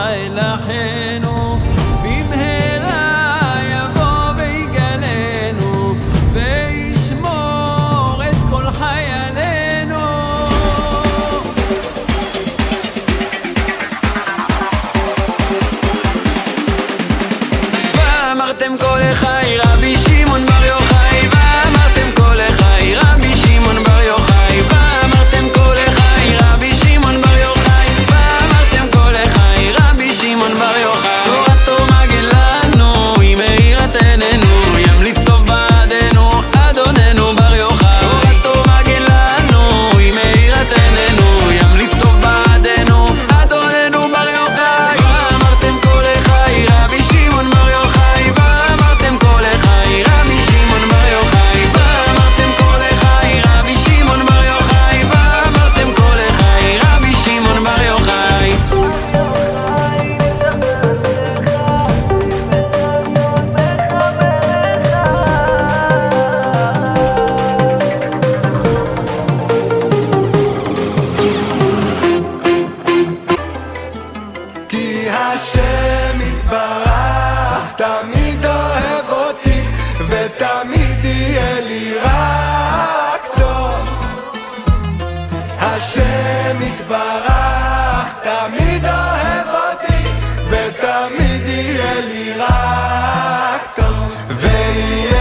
ישראל אחינו, במהרה יבוא ויגלנו, וישמור את כל חיילינו. ואמרתם כל אחי רבי שמעון בר יוחאי, ואמרתם כל אחי רבי שמעון בר יוחאי, ואמרתם כל אחי רבי שמעון בר יוחאי, ואמרתם כל אחי רבי שמעון בר יוחאי. תורתו מגן לנו, היא מאירת עינינו, ימליץ טוב בעדנו אדוננו בר יוחאי. תורתו מגן לנו, היא מאירת עינינו, ימליץ טוב בעדנו אדוננו בר יוחאי. ואמרתם כל אחי רבי שמעון בר יוחאי, ואמרתם כל אחי רבי שמעון בר יוחאי, ואמרתם כל אחי רבי שמעון בר יוחאי, ואמרתם כל אחי רבי שמעון בר יוחאי. כי השם יתברך תמיד אוהב אותי, ותמיד יהיה לי רק טוב. השם יתברך תמיד אוהב אותי, ותמיד יהיה לי רק טוב. ויהיה